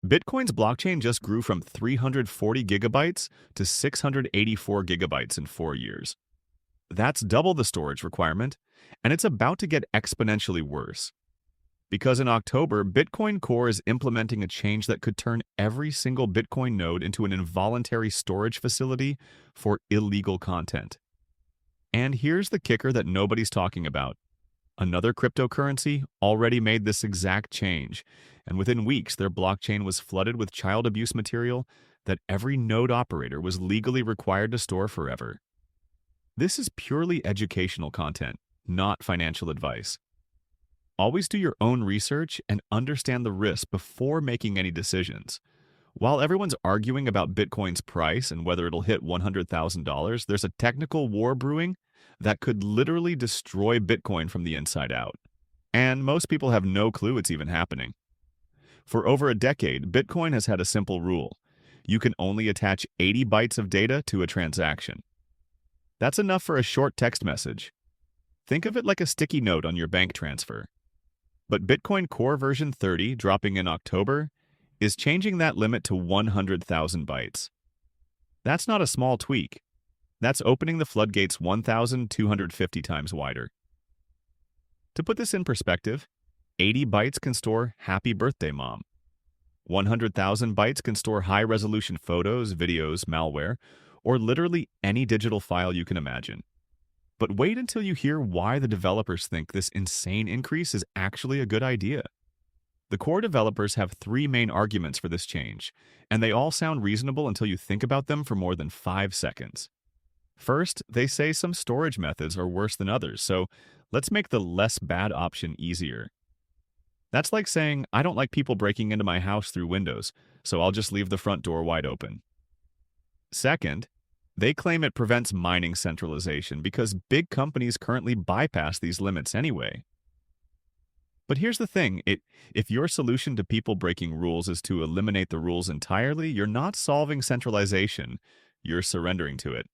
Bitcoin's blockchain just grew from 340 gigabytes to 684 gigabytes in 4 years. That's double the storage requirement, and it's about to get exponentially worse. Because in October, Bitcoin Core is implementing a change that could turn every single Bitcoin node into an involuntary storage facility for illegal content. And here's the kicker that nobody's talking about. Another cryptocurrency already made this exact change, and within weeks their blockchain was flooded with child abuse material that every node operator was legally required to store forever. This is purely educational content, not financial advice. Always do your own research and understand the risk before making any decisions. While everyone's arguing about Bitcoin's price and whether it'll hit $100,000, there's a technical war brewing that could literally destroy Bitcoin from the inside out. And most people have no clue it's even happening. For over a decade, Bitcoin has had a simple rule. You can only attach 80 bytes of data to a transaction. That's enough for a short text message. Think of it like a sticky note on your bank transfer. But Bitcoin Core version 30, dropping in October, is changing that limit to 100,000 bytes. That's not a small tweak. That's opening the floodgates 1,250 times wider. To put this in perspective, 80 bytes can store Happy Birthday Mom. 100,000 bytes can store high-resolution photos, videos, malware, or literally any digital file you can imagine. But wait until you hear why the developers think this insane increase is actually a good idea. The core developers have three main arguments for this change, and they all sound reasonable until you think about them for more than 5 seconds. First, they say some storage methods are worse than others, so let's make the less bad option easier. That's like saying, I don't like people breaking into my house through windows, so I'll just leave the front door wide open. Second, they claim it prevents mining centralization because big companies currently bypass these limits anyway. But here's the thing, if your solution to people breaking rules is to eliminate the rules entirely, you're not solving centralization, you're surrendering to it.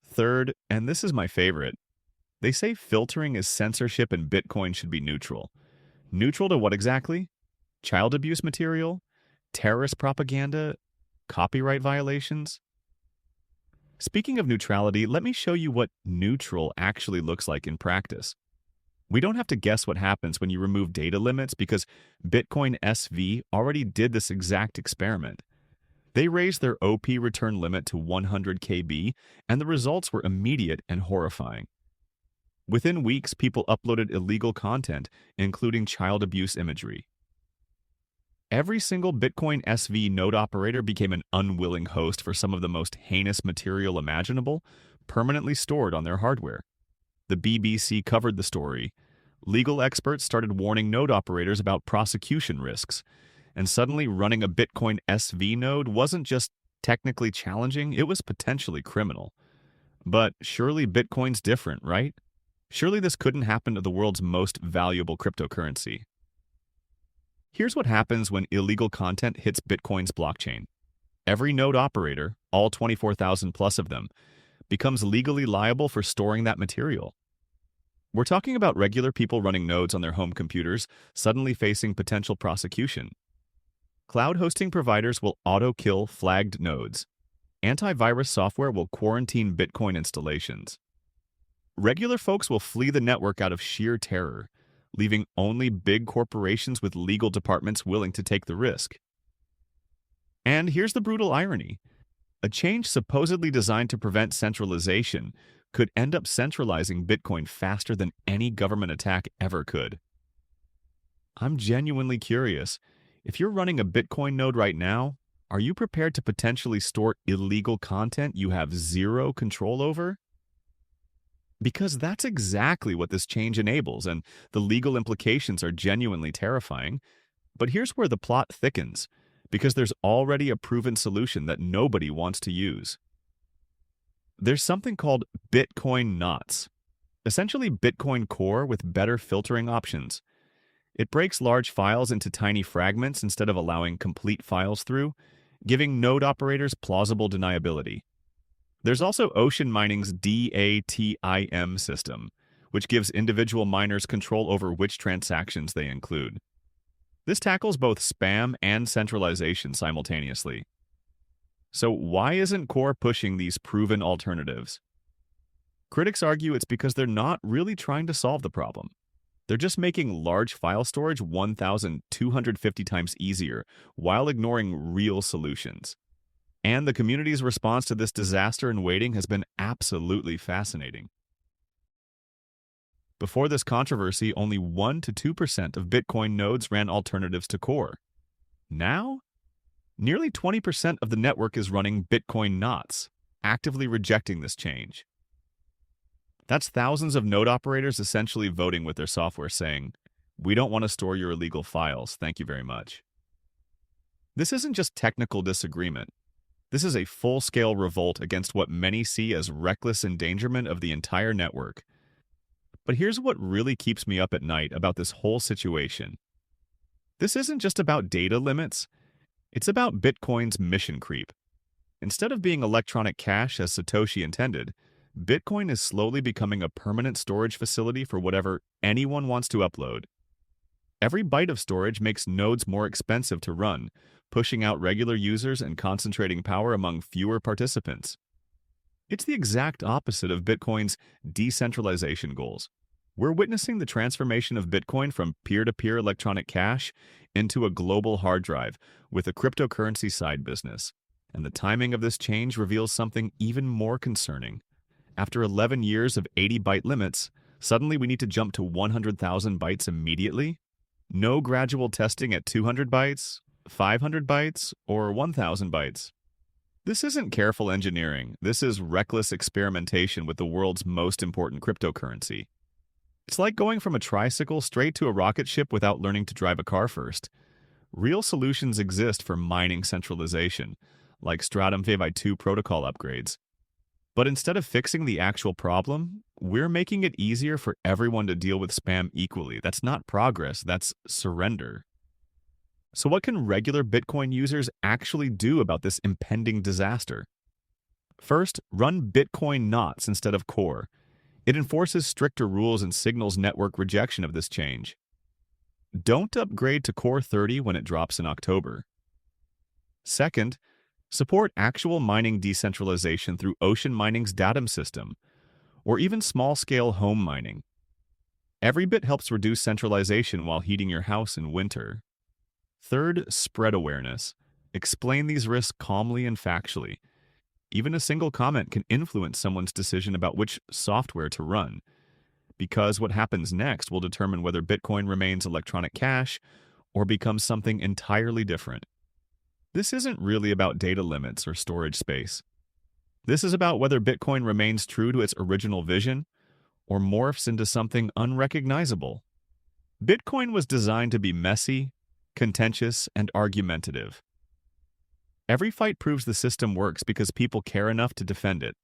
Third, and this is my favorite, they say filtering is censorship and Bitcoin should be neutral. Neutral to what exactly? Child abuse material? Terrorist propaganda? Copyright violations? Speaking of neutrality, let me show you what neutral actually looks like in practice. We don't have to guess what happens when you remove data limits because Bitcoin SV already did this exact experiment. They raised their OP return limit to 100 KB, and the results were immediate and horrifying. Within weeks, people uploaded illegal content, including child abuse imagery. Every single Bitcoin SV node operator became an unwilling host for some of the most heinous material imaginable, permanently stored on their hardware. The BBC covered the story. Legal experts started warning node operators about prosecution risks. And suddenly, running a Bitcoin SV node wasn't just technically challenging, it was potentially criminal. But surely Bitcoin's different, right? Surely this couldn't happen to the world's most valuable cryptocurrency. Here's what happens when illegal content hits Bitcoin's blockchain. Every node operator, all 24,000 plus of them, becomes legally liable for storing that material. We're talking about regular people running nodes on their home computers, suddenly facing potential prosecution. Cloud hosting providers will auto-kill flagged nodes. Antivirus software will quarantine Bitcoin installations. Regular folks will flee the network out of sheer terror, leaving only big corporations with legal departments willing to take the risk. And here's the brutal irony. A change supposedly designed to prevent centralization could end up centralizing Bitcoin faster than any government attack ever could. I'm genuinely curious. If you're running a Bitcoin node right now, are you prepared to potentially store illegal content you have zero control over? Because that's exactly what this change enables, and the legal implications are genuinely terrifying. But here's where the plot thickens, because there's already a proven solution that nobody wants to use. There's something called Bitcoin knots, essentially Bitcoin Core with better filtering options. It breaks large files into tiny fragments instead of allowing complete files through, giving node operators plausible deniability. There's also Ocean Mining's DATIM system, which gives individual miners control over which transactions they include. This tackles both spam and centralization simultaneously. So why isn't Core pushing these proven alternatives? Critics argue it's because they're not really trying to solve the problem. They're just making large file storage 1,250 times easier while ignoring real solutions. And the community's response to this disaster in waiting has been absolutely fascinating. Before this controversy, only 1 to 2% of Bitcoin nodes ran alternatives to Core. Now, nearly 20% of the network is running Bitcoin knots, actively rejecting this change. That's thousands of node operators essentially voting with their software saying, "We don't want to store your illegal files, thank you very much." This isn't just technical disagreement. This is a full-scale revolt against what many see as reckless endangerment of the entire network. But here's what really keeps me up at night about this whole situation. This isn't just about data limits, it's about Bitcoin's mission creep. Instead of being electronic cash as Satoshi intended, Bitcoin is slowly becoming a permanent storage facility for whatever anyone wants to upload. Every byte of storage makes nodes more expensive to run, pushing out regular users and concentrating power among fewer participants. It's the exact opposite of Bitcoin's decentralization goals. We're witnessing the transformation of Bitcoin from peer-to-peer electronic cash into a global hard drive with a cryptocurrency side business. And the timing of this change reveals something even more concerning. After 11 years of 80-byte limits, suddenly we need to jump to 100,000 bytes immediately? No gradual testing at 200 bytes, 500 bytes, or 1,000 bytes. This isn't careful engineering. This is reckless experimentation with the world's most important cryptocurrency. It's like going from a tricycle straight to a rocket ship without learning to drive a car first. Real solutions exist for mining centralization, like Stratum V2 protocol upgrades. But instead of fixing the actual problem, we're making it easier for everyone to deal with spam equally. That's not progress, that's surrender. So what can regular Bitcoin users actually do about this impending disaster? First, run Bitcoin knots instead of Core. It enforces stricter rules and signals network rejection of this change. Don't upgrade to Core 30 when it drops in October. Second, support actual mining decentralization through Ocean Mining's Datum system, or even small-scale home mining. Every bit helps reduce centralization while heating your house in winter. Third, spread awareness. Explain these risks calmly and factually. Even a single comment can influence someone's decision about which software to run, because what happens next will determine whether Bitcoin remains electronic cash or becomes something entirely different. This isn't really about data limits or storage space. This is about whether Bitcoin remains true to its original vision or morphs into something unrecognizable. Bitcoin was designed to be messy, contentious, and argumentative. Every fight proves the system works because people care enough to defend it.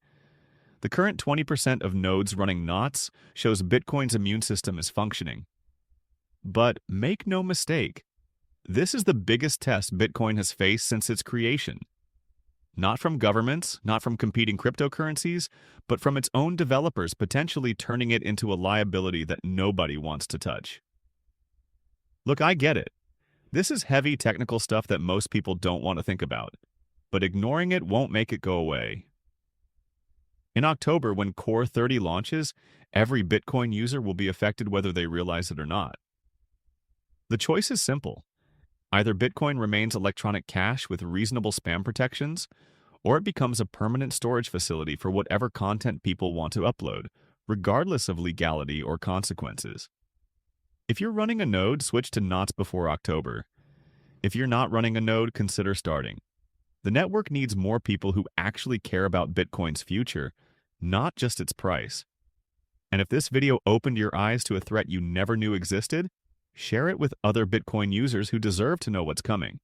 The current 20% of nodes running knots shows Bitcoin's immune system is functioning. But make no mistake, this is the biggest test Bitcoin has faced since its creation. Not from governments, not from competing cryptocurrencies, but from its own developers potentially turning it into a liability that nobody wants to touch. Look, I get it. This is heavy technical stuff that most people don't want to think about, but ignoring it won't make it go away. In October, when Core 30 launches, every Bitcoin user will be affected whether they realize it or not. The choice is simple. Either Bitcoin remains electronic cash with reasonable spam protections, or it becomes a permanent storage facility for whatever content people want to upload, regardless of legality or consequences. If you're running a node, switch to knots before October. If you're not running a node, consider starting. The network needs more people who actually care about Bitcoin's future, not just its price. And if this video opened your eyes to a threat you never knew existed, share it with other Bitcoin users who deserve to know what's coming.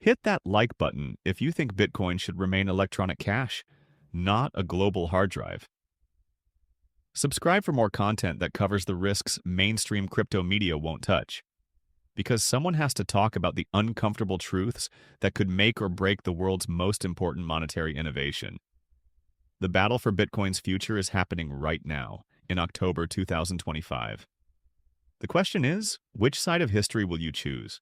Hit that like button if you think Bitcoin should remain electronic cash, not a global hard drive. Subscribe for more content that covers the risks mainstream crypto media won't touch. Because someone has to talk about the uncomfortable truths that could make or break the world's most important monetary innovation. The battle for Bitcoin's future is happening right now, in October 2025. The question is, which side of history will you choose?